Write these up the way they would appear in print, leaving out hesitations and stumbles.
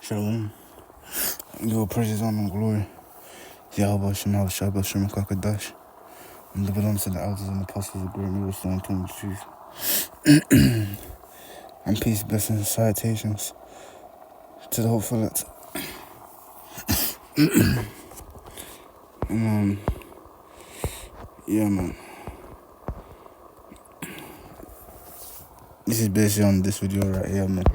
Shalom. Give all praises, honor, and glory. Yahweh Shema Shabbat Shem Kakadash. And the belongs to the elders and apostles of great miracles and telling the truth. And peace, blessings, and salutations to the hopeful elect. And yeah, man. This is basically on this video right here, man.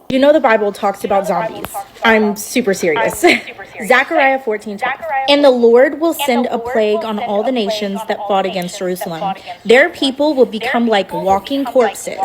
You know the Bible talks about zombies. I'm super serious. Zechariah 14:12. And the Lord will send a plague on all the nations that fought against Jerusalem. Their people will become like walking corpses.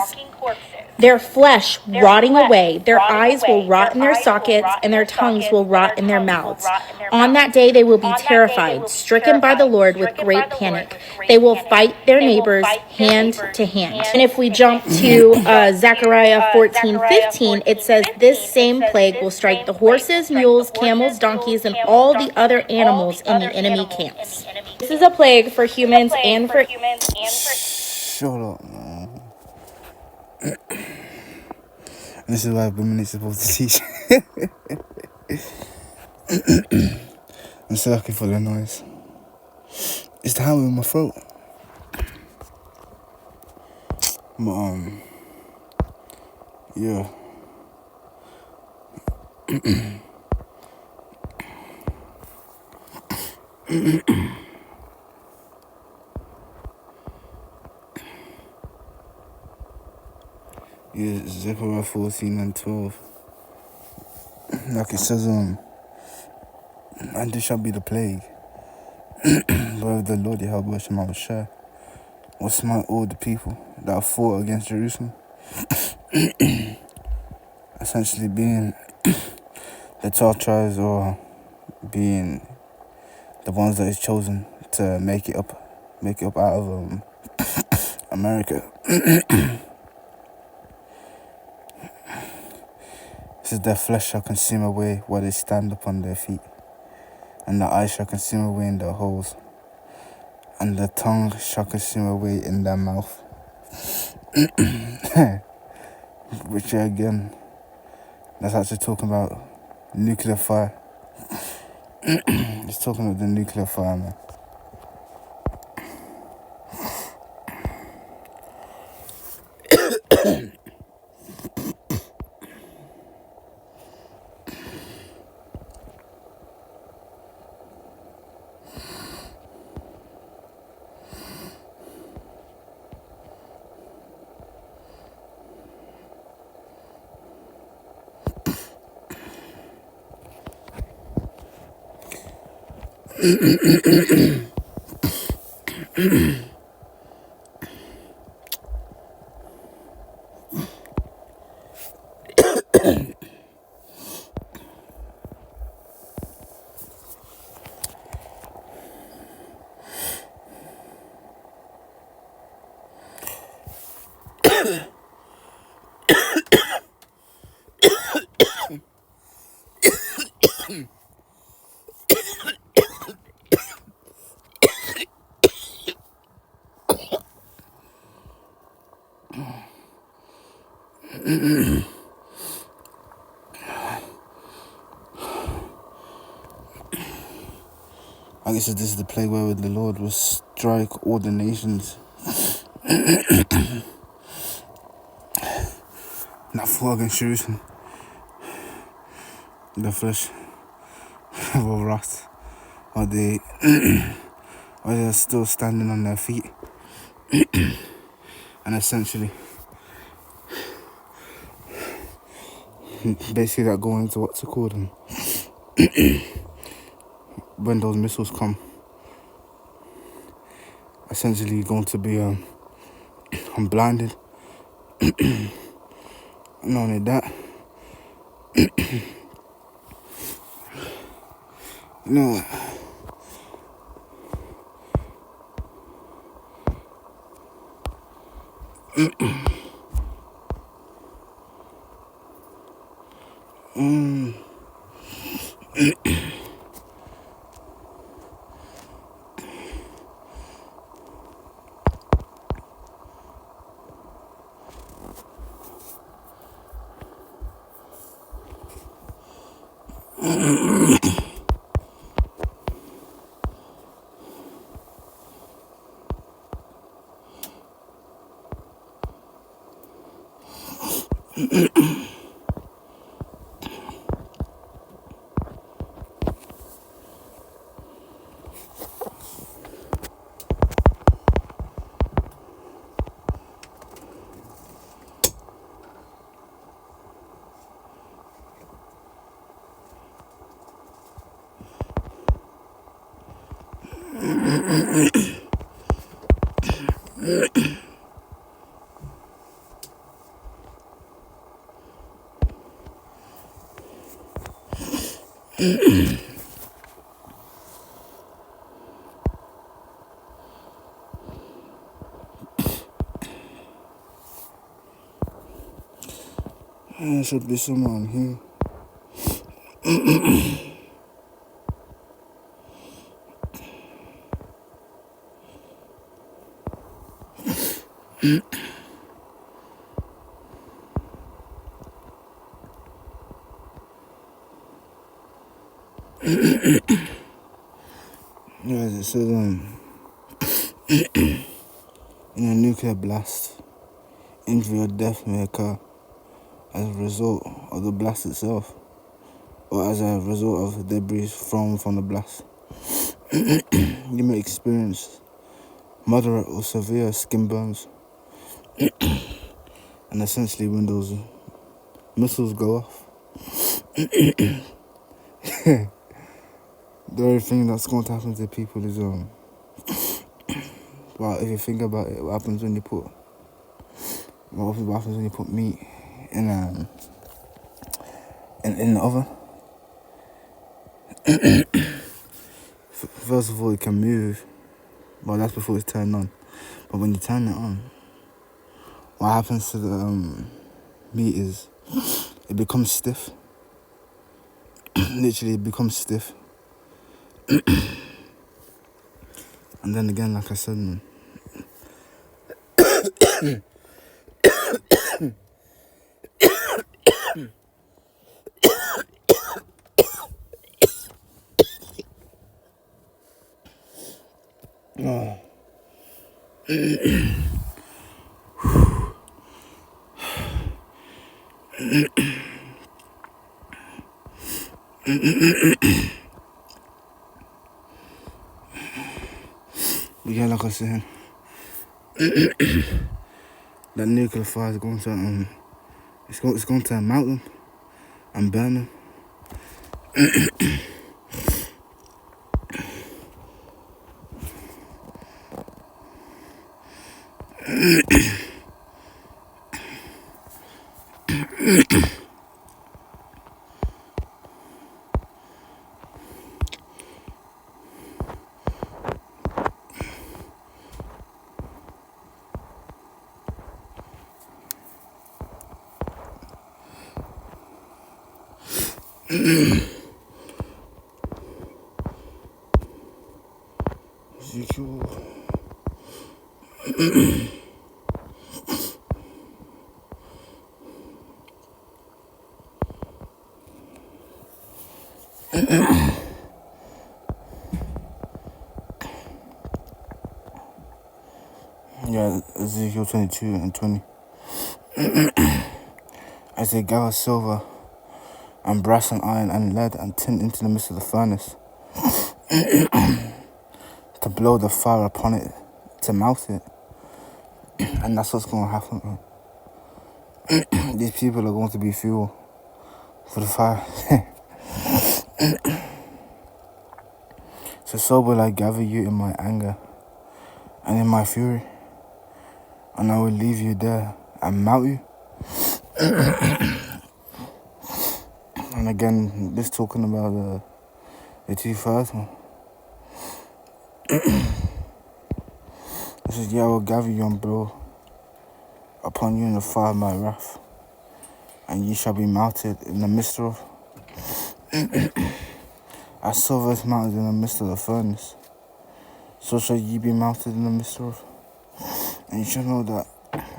Their flesh rotting away, their eyes will rot in their sockets, and their tongues will rot in their mouths. On that day they will be terrified, stricken by the Lord with great panic. They will fight their neighbors hand to hand. And if we jump to Zechariah 14:15, it says, this same plague will strike the horses, mules, camels, donkeys, and all the other animals in the enemy camps. This is a plague for humans and for... Shut up, man. This is why women are supposed to teach. I'm so lucky for the noise. It's the hammer in my throat. But yeah. Yeah, Zechariah 14:12. Like it says, and this shall be the plague. Wherever the Lord Yahweh Shema Shah will smite all the people that fought against Jerusalem. Essentially being the 12 tribes, or being the ones that is chosen to make it up out of America. It says their flesh shall consume away while they stand upon their feet, and the eyes shall consume away in their holes, and the tongue shall consume away in their mouth. Which again, that's actually talking about nuclear fire. It's talking about the nuclear fire, man. I guess this is the plague where the Lord will strike all the nations. Not fought against Jerusalem. The flesh will rot, or they are still standing on their feet. And essentially, basically that going into what's it called, when those missiles come, essentially going to be I'm blinded. Not only that, you know, There should be someone here. Yeah, it says in a nuclear blast, injury or death may occur as a result of the blast itself, or as a result of debris thrown from the blast. You may experience moderate or severe skin burns, and essentially when those missiles go off, the only thing that's going to happen to people is well, if you think about it, what happens when you put meat in in the oven? First of all, it can move. Well, that's before it's turned on. But when you turn it on, what happens to the meat is it becomes stiff. Literally, it becomes stiff. And then again, like I said, oh. But yeah, like I said, that nuclear fire is going to it's going to melt them and burn them. Ezekiel. Yeah, Ezekiel 22 and 20. As they gather silver and brass and iron and lead and tin into the midst of the furnace, to blow the fire upon it, to melt it. And that's what's going to happen. These people are going to be fuel for the fire. So will I gather you in my anger and in my fury, and I will leave you there and melt you. And again, this talking about the two first one. It says, yeah, I will gather you and blow upon you in the fire of my wrath, and ye shall be melted in the midst of. As silver is melted in the midst of the furnace, so shall ye be melted in the midst of. And you shall know that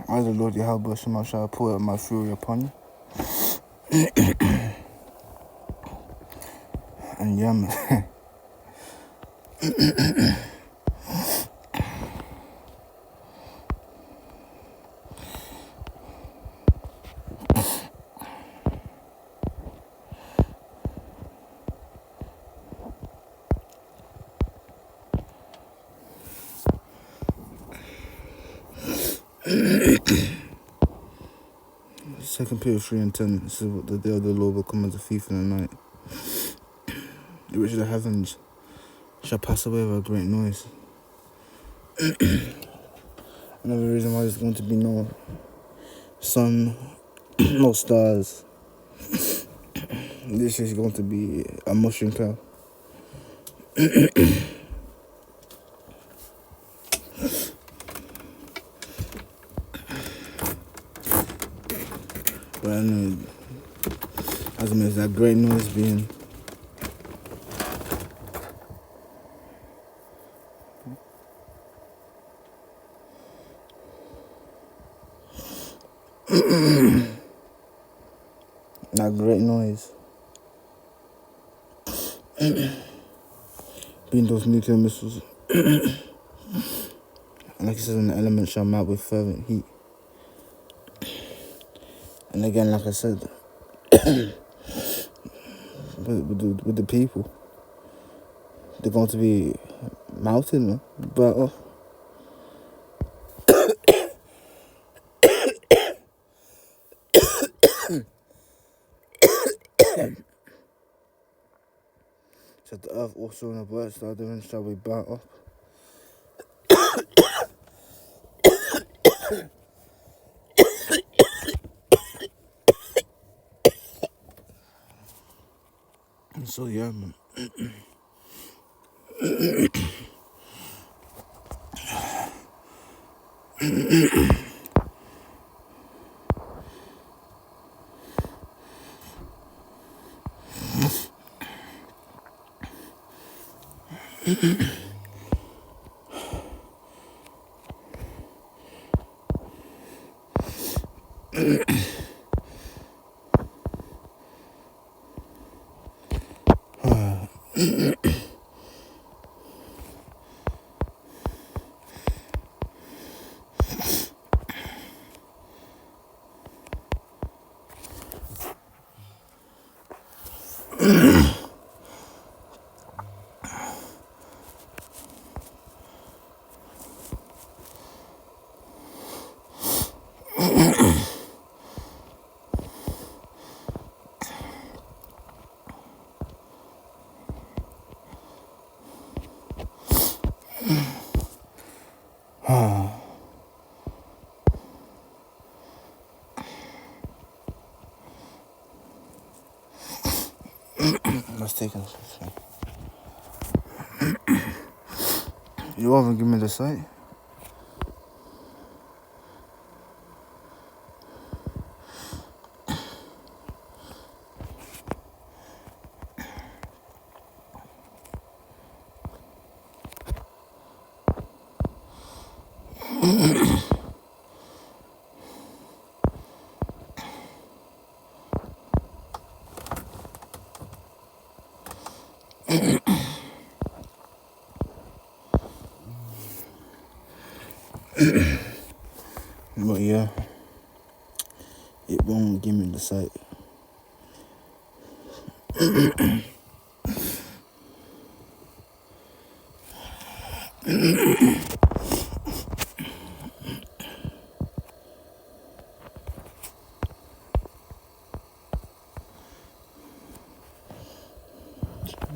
I, the Lord Yahweh, shall pour out my fury upon you. And yeah, man. Second Peter 3:10 says, "What the day of the Lord will come as a thief in the night, in which the heavens shall pass away with a great noise." Another reason why there's going to be no sun, no stars. This is going to be a mushroom cloud. But anyway, as I mentioned, that great noise being that great noise being those nuclear missiles. And like it says, in the elements shall melt with fervent heat. And again, like I said, with the people, they're going to be melting, man. But so the earth also in the works that are doing shall be burnt up. So yeah, man. Let's take it. You haven't given me the site. But yeah, it won't give me the site.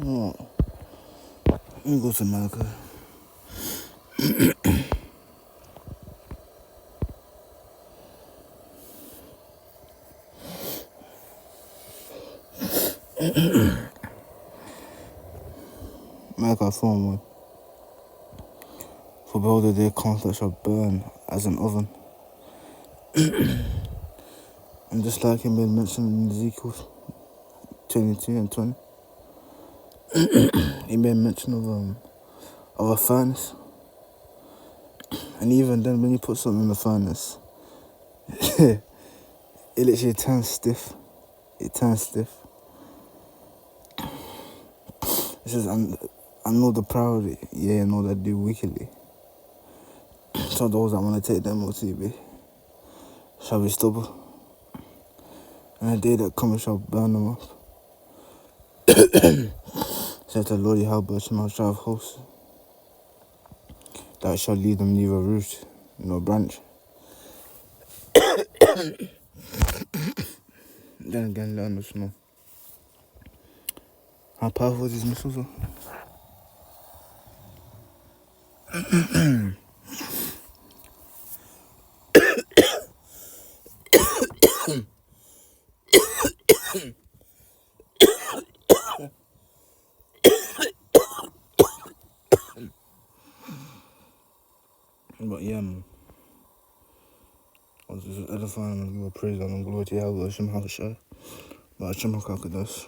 Oh, let me go to America. Malachi 4:1. For behold, the day comes that shall burn as an oven. And just like it made mention in Ezekiel 22:20, he made mention of a furnace. And even then, when you put something in the furnace, it literally turns stiff. It turns stiff. It says, I know the proud, yeah, I know that do wickedly. So those that want to take them OTB shall be stubble. And the day that cometh shall burn them up. Says the Lord Yahweh shall have hosts. That shall leave them neither root nor branch. Then again, let us know how powerful these missiles are. But yeah, man. I was just edifying and give a praise and glory to Yahweh Hashem HaShai. But Hashem HaKadosh.